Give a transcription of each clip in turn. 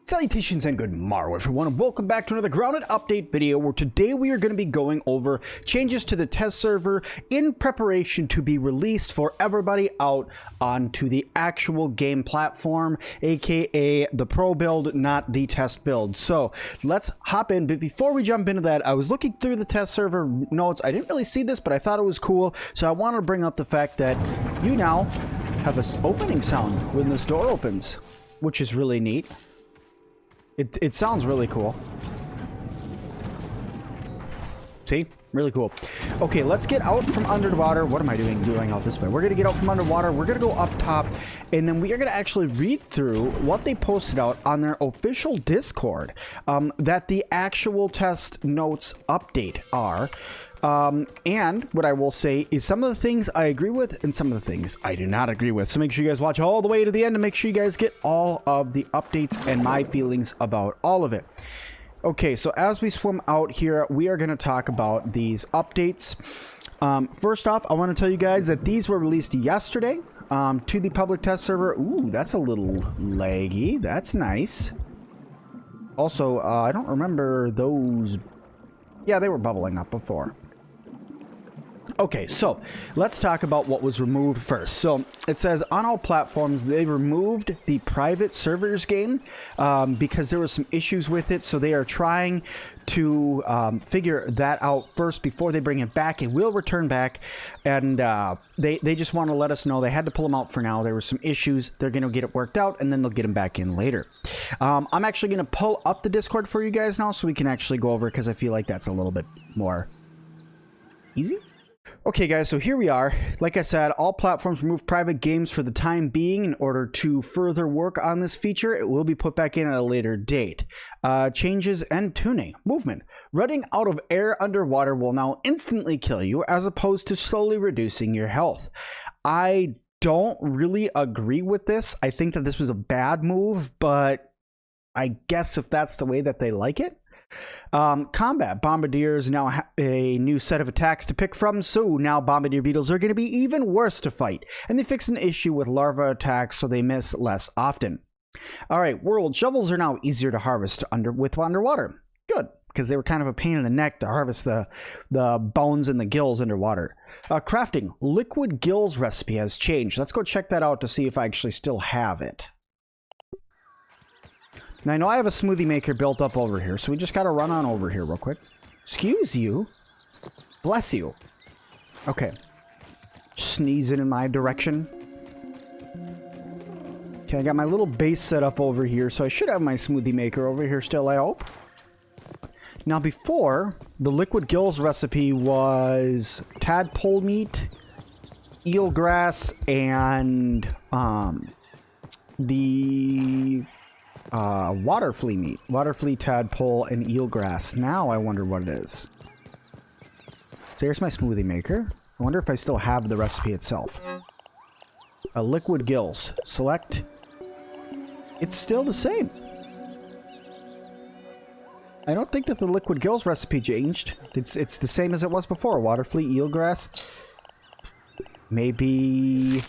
Salutations and good morrow everyone, and welcome back to another Grounded update video where today we are going to be going over changes to the test server in preparation to be released for everybody out onto the actual game platform, aka the pro build, not the test build. So let's hop in, but before we jump into that, I was looking through the test server notes. I didn't really see this, but I thought it was cool, so I wanted to bring up the fact that you now have an opening sound when this door opens, which is really neat. It sounds really cool. See? Really cool. Okay, let's get out from underwater. What am I doing out this way? We're going to get out from underwater. We're going to go up top. And then we are going to actually read through what they posted out on their official Discord. That the actual test notes update are. And what I will say is some of the things I agree with and some of the things I do not agree with. So make sure you guys watch all the way to the end to make sure you guys get all of the updates and my feelings about all of it. Okay, so as we swim out here, we are going to talk about these updates. First off, I want to tell you guys that these were released yesterday to the public test server. Ooh, that's a little laggy. That's nice. Also, I don't remember those. Yeah, they were bubbling up before. Okay, so let's talk about what was removed first. So it says on all platforms they removed the private servers game because there were some issues with it. So they are trying to figure that out first before they bring it back. It will return back, and they just want to let us know they had to pull them out for now. There were some issues. They're going to get it worked out, and then they'll get them back in later. I'm actually going to pull up the Discord for you guys now so we can actually go over it because I feel like that's a little bit more easy. Okay guys, so here we are. Like I said, all platforms remove private games for the time being. In order to further work on this feature, it will be put back in at a later date. Changes and tuning. Movement. Running out of air underwater will now instantly kill you as opposed to slowly reducing your health. I don't really agree with this. I think that this was a bad move, but I guess if that's the way that they like it. Combat. Bombardiers now have a new set of attacks to pick from, so now bombardier beetles are going to be even worse to fight. And they fixed an issue with larva attacks so they miss less often. Alright, world. Shovels are now easier to harvest with underwater. Good, because they were kind of a pain in the neck to harvest the bones and the gills underwater. Crafting. Liquid gills recipe has changed. Let's go check that out to see if I actually still have it. Now, I know I have a smoothie maker built up over here, so we just got to run on over here real quick. Excuse you. Bless you. Okay. Sneezing in my direction. Okay, I got my little base set up over here, so I should have my smoothie maker over here still, I hope. Now, before, the liquid gills recipe was tadpole meat, eelgrass, and the water flea meat. Water flea, tadpole, and eelgrass. Now I wonder what it is. So here's my smoothie maker. I wonder if I still have the recipe itself. Liquid gills. Select. It's still the same. I don't think that the liquid gills recipe changed. It's the same as it was before. Water flea, eelgrass. Maybe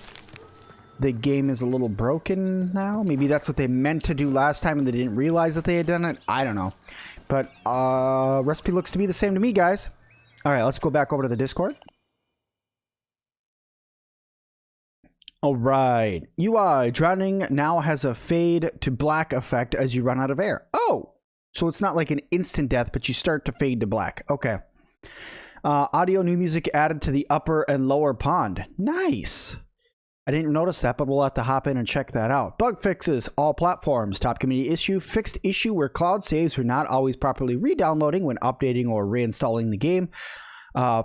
the game is a little broken now. Maybe that's what they meant to do last time and they didn't realize that they had done it. I don't know. But recipe looks to be the same to me, guys. Alright, let's go back over to the Discord. Alright. UI. Drowning now has a fade to black effect as you run out of air. Oh! So it's not like an instant death, but you start to fade to black. Okay. Audio new music added to the upper and lower pond. Nice! I didn't notice that, but we'll have to hop in and check that out. Bug fixes. All platforms. Top community issue. Fixed issue where cloud saves were not always properly re-downloading when updating or reinstalling the game.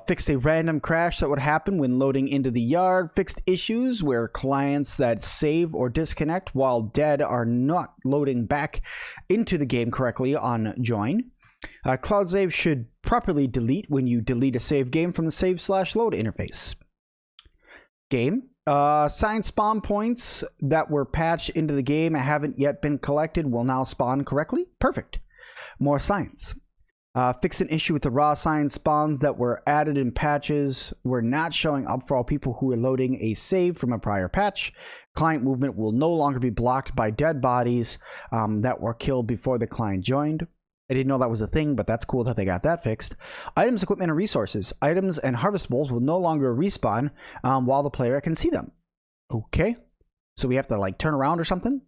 Fixed a random crash that would happen when loading into the yard. Fixed issues where clients that save or disconnect while dead are not loading back into the game correctly on join. Cloud save should properly delete when you delete a save game from the save/load interface. Game. Signed spawn points that were patched into the game and haven't yet been collected will now spawn correctly. Perfect. More science. Fix an issue with the raw sign spawns that were added in patches were not showing up for all people who were loading a save from a prior patch. Client movement will no longer be blocked by dead bodies that were killed before the client joined. I didn't know that was a thing, but that's cool that they got that fixed. Items, equipment, and resources. Items and harvestables will no longer respawn while the player can see them. Okay. So we have to like turn around or something?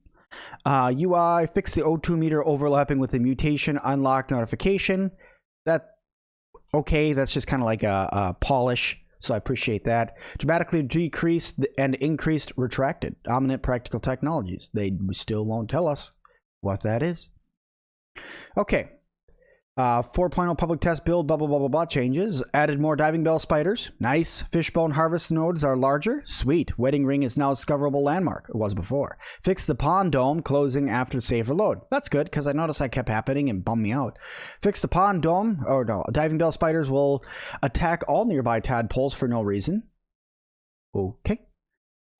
UI, fix the O2 meter overlapping with the mutation unlock notification. Okay, that's just kind of like a polish, so I appreciate that. Dramatically decreased and increased retracted. Dominant practical technologies. They still won't tell us what that is. Okay. 4.0 public test build, blah, blah, blah, blah, blah, changes. Added more diving bell spiders. Nice. Fishbone harvest nodes are larger. Sweet. Wedding ring is now a discoverable landmark. It was before. Fix the pond dome closing after save or load. That's good, because I noticed that kept happening and bummed me out. Fix the pond dome. Oh, no. Diving bell spiders will attack all nearby tadpoles for no reason. Okay.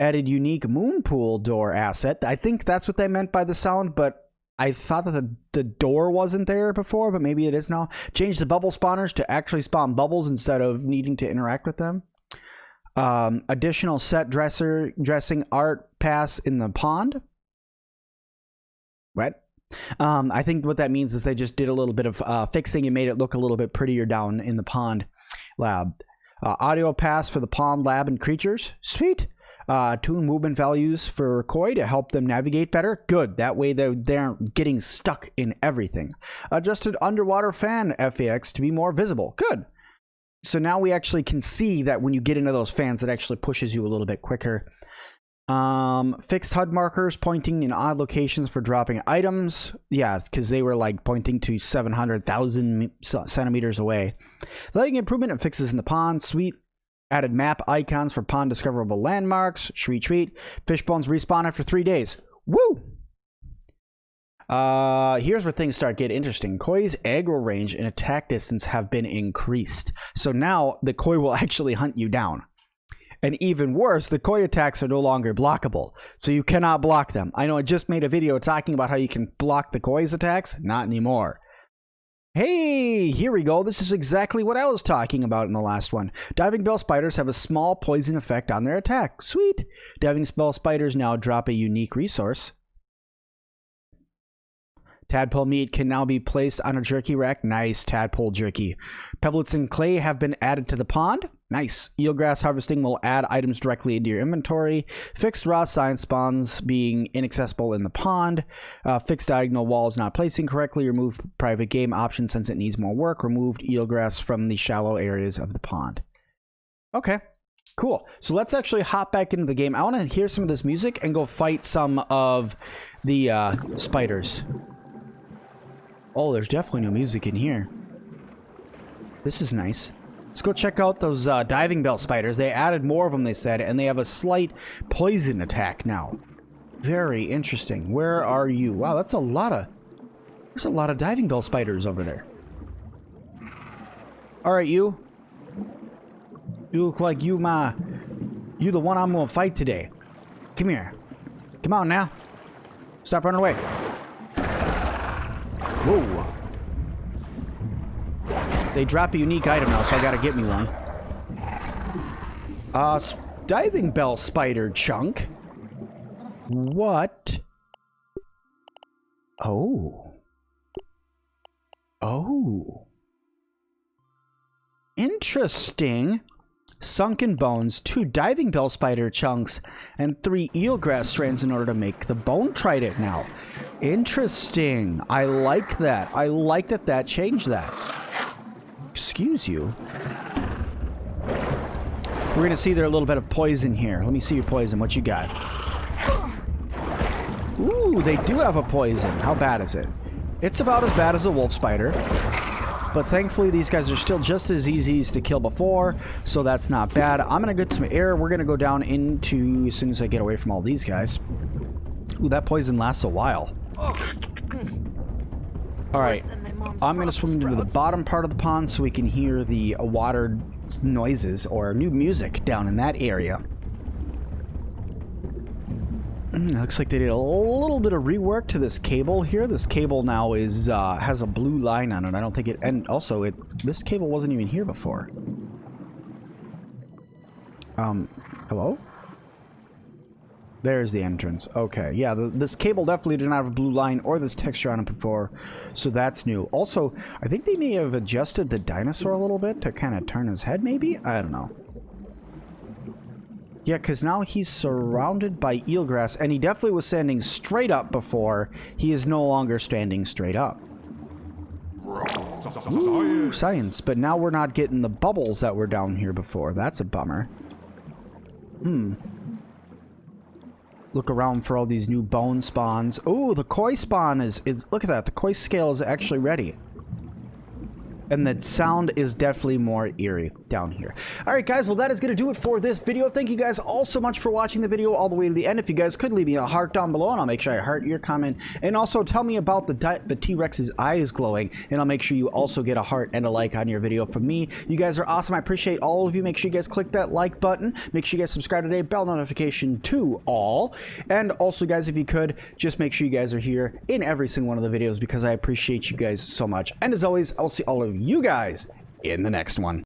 Added unique moon pool door asset. I think that's what they meant by the sound, but I thought that the door wasn't there before, but maybe it is now. Change the bubble spawners to actually spawn bubbles instead of needing to interact with them. Additional set dressing art pass in the pond. What? I think what that means is they just did a little bit of fixing and made it look a little bit prettier down in the pond lab. Audio pass for the pond lab and creatures. Sweet. Tune movement values for koi to help them navigate better. Good. That way they aren't getting stuck in everything. Adjusted underwater fan FAX to be more visible. Good. So now we actually can see that when you get into those fans, it actually pushes you a little bit quicker. Fixed HUD markers pointing in odd locations for dropping items. Yeah, because they were like pointing to 700,000 centimeters away. Lighting improvement and fixes in the pond. Sweet. Added map icons for pond discoverable landmarks. Sweet. Fishbones respawn after 3 days. Woo! Here's where things start getting interesting. Koi's aggro range and attack distance have been increased. So now the koi will actually hunt you down. And even worse, the koi attacks are no longer blockable. So you cannot block them. I know I just made a video talking about how you can block the koi's attacks. Not anymore. Hey, here we go. This is exactly what I was talking about in the last one. Diving bell spiders have a small poison effect on their attack. Sweet. Diving bell spiders now drop a unique resource. Tadpole meat can now be placed on a jerky rack. Nice, tadpole jerky. Pebblets and clay have been added to the pond. Nice. Eelgrass harvesting will add items directly into your inventory. Fixed raw sign spawns being inaccessible in the pond. Fixed diagonal walls not placing correctly. Remove private game option since it needs more work. Removed eelgrass from the shallow areas of the pond. Okay, cool. So let's actually hop back into the game. I want to hear some of this music and go fight some of the spiders. Oh, there's definitely no music in here. This is nice. Let's go check out those diving bell spiders. They added more of them, they said, and they have a slight poison attack now. Very interesting. Where are you? Wow, that's a lot of... There's a lot of diving bell spiders over there. Alright, you. You look like you the one I'm gonna fight today. Come here. Come on now. Stop running away. Whoa. They drop a unique item now, so I gotta get me one. Diving bell spider chunk. What? Oh. Oh. Interesting. Sunken bones, 2 diving bell spider chunks, and 3 eelgrass strands in order to make the bone trident now. Interesting. I like that. I like that that changed that. Excuse you. We're going to see there a little bit of poison here. Let me see your poison. What you got? Ooh, they do have a poison. How bad is it? It's about as bad as a wolf spider. But thankfully, these guys are still just as easy to kill before, so that's not bad. I'm going to get some air. We're going to go down into, as soon as I get away from all these guys. Ooh, that poison lasts a while. Alright, I'm going to swim into the bottom part of the pond so we can hear the water noises or new music down in that area. Looks like they did a little bit of rework to this cable here. This cable now is has a blue line on it. I don't think it, and also this cable wasn't even here before. Hello? There's the entrance. Okay, yeah, this cable definitely did not have a blue line or this texture on it before, so that's new. Also, I think they may have adjusted the dinosaur a little bit to kind of turn his head, maybe? I don't know. Yeah, because now he's surrounded by eelgrass, and he definitely was standing straight up before. He is no longer standing straight up. Ooh, science. But now we're not getting the bubbles that were down here before. That's a bummer. Look around for all these new bone spawns. Oh, the koi spawn is look at that. The koi scale is actually ready. And the sound is definitely more eerie down here. Alright guys, well that is going to do it for this video. Thank you guys all so much for watching the video all the way to the end. If you guys could leave me a heart down below, and I'll make sure I heart your comment. And also tell me about the T-Rex's eyes glowing, and I'll make sure you also get a heart and a like on your video from me. You guys are awesome. I appreciate all of you. Make sure you guys click that like button. Make sure you guys subscribe today. Bell notification to all. And also guys, if you could, just make sure you guys are here in every single one of the videos because I appreciate you guys so much. And as always, I'll see all of you guys in the next one.